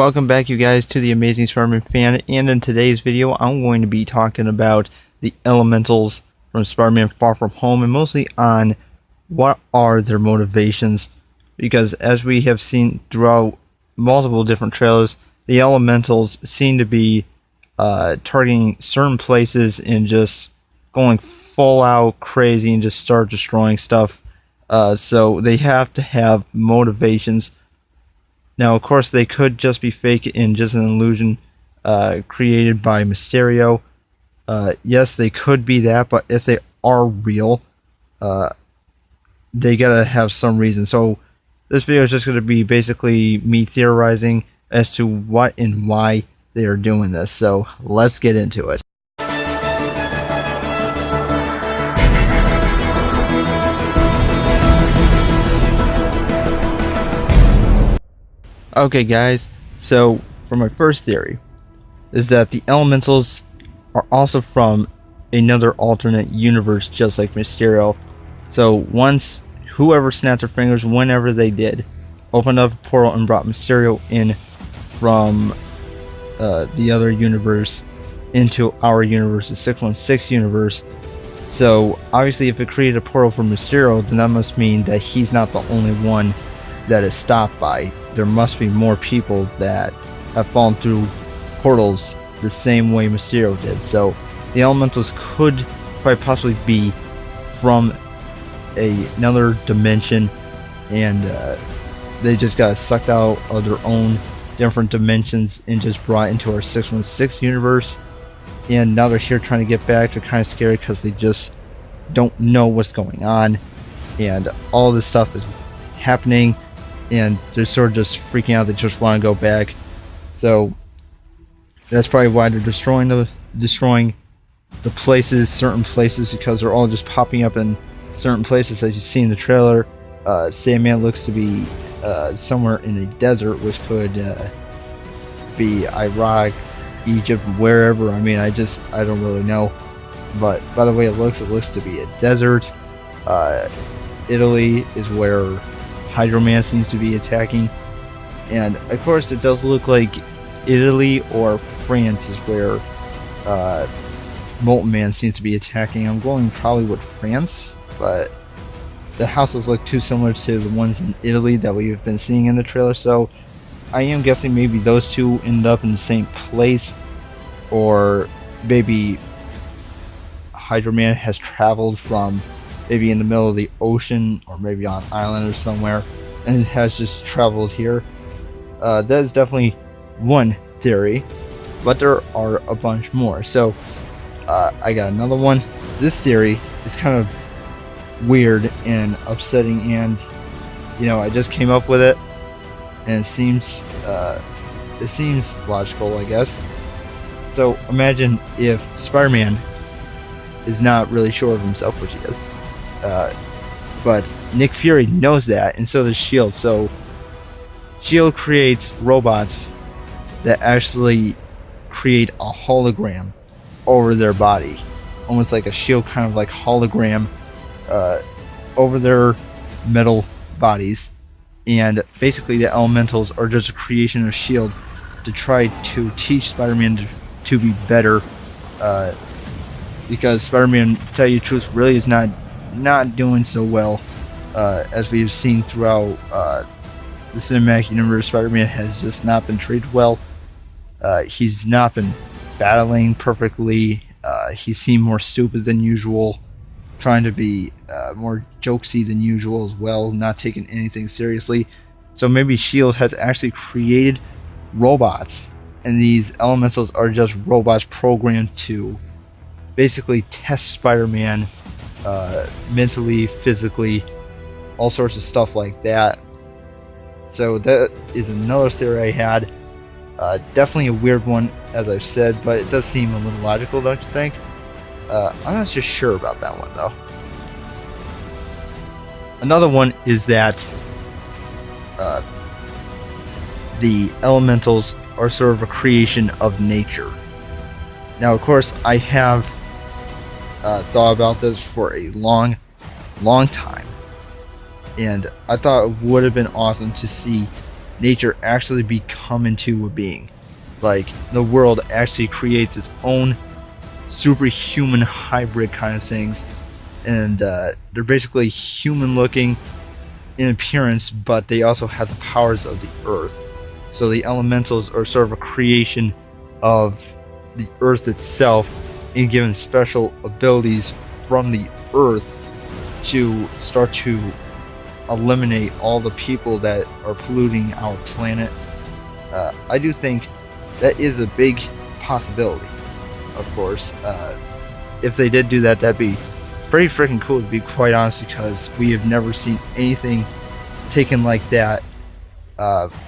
Welcome back, you guys, to the Amazing Spider-Man fan, and in today's video I'm going to be talking about the elementals from Spider-Man Far From Home, and mostly on what are their motivations, because as we have seen throughout multiple different trailers, the elementals seem to be targeting certain places and just going full out crazy and just start destroying stuff. So they have to have motivations. Now, of course, they could just be fake and just an illusion created by Mysterio. Yes, they could be that, but if they are real, they gotta have some reason. So this video is just going to be basically me theorizing as to what and why they are doing this. So let's get into it. Okay, guys, so for my first theory is that the elementals are also from another alternate universe, just like Mysterio. So once whoever snapped their fingers, whenever they did, opened up a portal and brought Mysterio in from the other universe into our universe, the 616 universe. So obviously if it created a portal for Mysterio, then that must mean that he's not the only one that is stopped by. There must be more people that have fallen through portals the same way Mysterio did. So the elementals could quite possibly be from another dimension, and they just got sucked out of their own different dimensions and just brought into our 616 universe, and now they're here trying to get back. They're kind of scary because they just don't know what's going on, and all this stuff is happening, and they're sort of just freaking out. They just want to go back. So that's probably why they're destroying the places, certain places, because they're all just popping up in certain places. As you see in the trailer, Sandman looks to be somewhere in a desert, which could be Iraq, Egypt, wherever. I mean, I don't really know, but by the way it looks to be a desert. Italy is where Hydro Man seems to be attacking, and of course it does look like Italy or France is where Molten Man seems to be attacking. I'm going probably with France, but the houses look too similar to the ones in Italy that we've been seeing in the trailer, so I am guessing maybe those two end up in the same place, or maybe Hydro Man has traveled from maybe in the middle of the ocean, or maybe on an island or somewhere, and it has just traveled here. That is definitely one theory, but there are a bunch more. So I got another one. This theory is kind of weird and upsetting, and I just came up with it, and it seems logical, I guess. So imagine if Spider-Man is not really sure of himself, which he is, but Nick Fury knows that, and so does S.H.I.E.L.D. So S.H.I.E.L.D. creates robots that actually create a hologram over their body, almost like a S.H.I.E.L.D. kind of like hologram over their metal bodies. And basically the elementals are just a creation of S.H.I.E.L.D. to try to teach Spider-Man to be better, because Spider-Man, to tell you the truth, really is not doing so well, as we've seen throughout the cinematic universe. Spider-Man has just not been treated well. He's not been battling perfectly. He seemed more stupid than usual, trying to be more jokesy than usual as well, not taking anything seriously. So maybe S.H.I.E.L.D. has actually created robots, and these elementals are just robots programmed to basically test Spider-Man mentally, physically, all sorts of stuff like that. So that is another theory I had. Definitely a weird one, as I've said, but it does seem a little logical, don't you think? I'm not just sure about that one, though. Another one is that the elementals are sort of a creation of nature. Now, of course, I have thought about this for a long time, and I thought it would have been awesome to see nature actually become into a being. Like, the world actually creates its own superhuman hybrid kind of things, and they're basically human looking in appearance, but they also have the powers of the earth. So the elementals are sort of a creation of the earth itself, and given special abilities from the earth to start to eliminate all the people that are polluting our planet. I do think that is a big possibility, of course. If they did do that, that'd be pretty freaking cool, to be quite honest, because we have never seen anything taken like that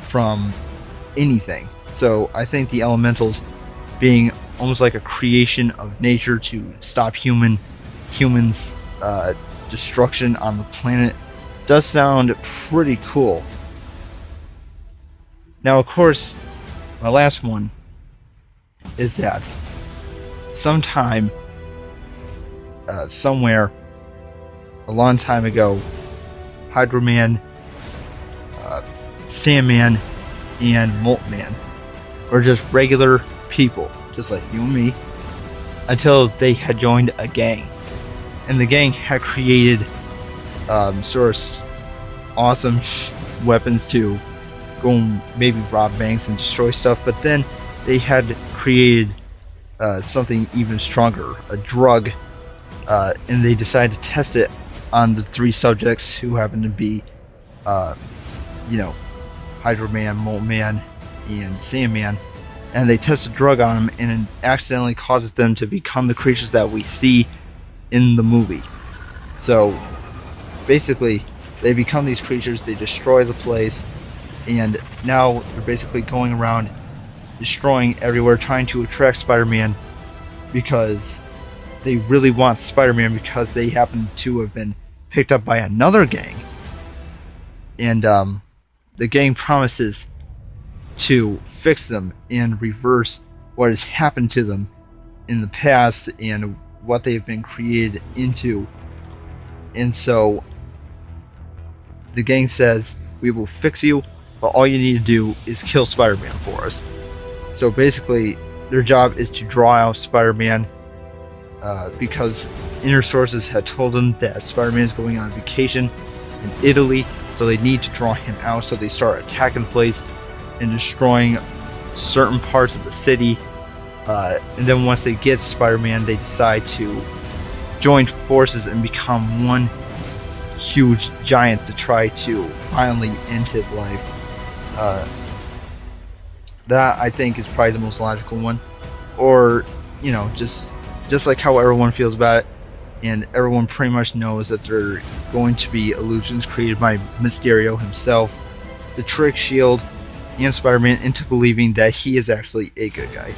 from anything. So I think the elementals being almost like a creation of nature to stop humans destruction on the planet does sound pretty cool. Now, of course, my last one is that sometime somewhere a long time ago, Hydro Man, Sandman, and Moltman were just regular people, just like you and me, until they had joined a gang. And the gang had created sort of awesome weapons to go and maybe rob banks and destroy stuff, but then they had created something even stronger, a drug, and they decided to test it on the three subjects who happened to be, Hydro Man, Molt Man, and Sandman. And they test the drug on them, and it accidentally causes them to become the creatures that we see in the movie. So basically, they become these creatures, they destroy the place, and now they're basically going around destroying everywhere, trying to attract Spider-Man, because they really want Spider-Man, because they happen to have been picked up by another gang. And the gang promises to fix them and reverse what has happened to them in the past and what they've been created into. And so the gang says, we will fix you, but all you need to do is kill Spider-Man for us. So basically, their job is to draw out Spider-Man, because inner sources had told them that Spider-Man is going on vacation in Italy, so they need to draw him out. So they start attacking the place and destroying certain parts of the city, and then once they get Spider-Man, they decide to join forces and become one huge giant to try to finally end his life. That, I think, is probably the most logical one. Or, just like how everyone feels about it, and everyone pretty much knows that they're going to be illusions created by Mysterio himself, to trick S.H.I.E.L.D. and Spider-Man into believing that he is actually a good guy.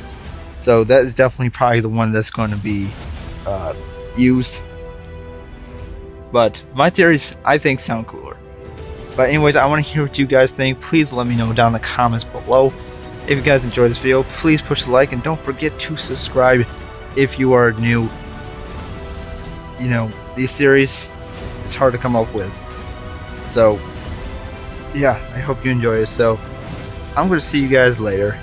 So that is definitely probably the one that's going to be used. But my theories, I think, sound cooler. But anyways, I want to hear what you guys think. Please let me know down in the comments below. If you guys enjoyed this video, please push the like, and don't forget to subscribe if you are new. These theories, it's hard to come up with. So, yeah, I hope you enjoy it. So, I'm going to see you guys later.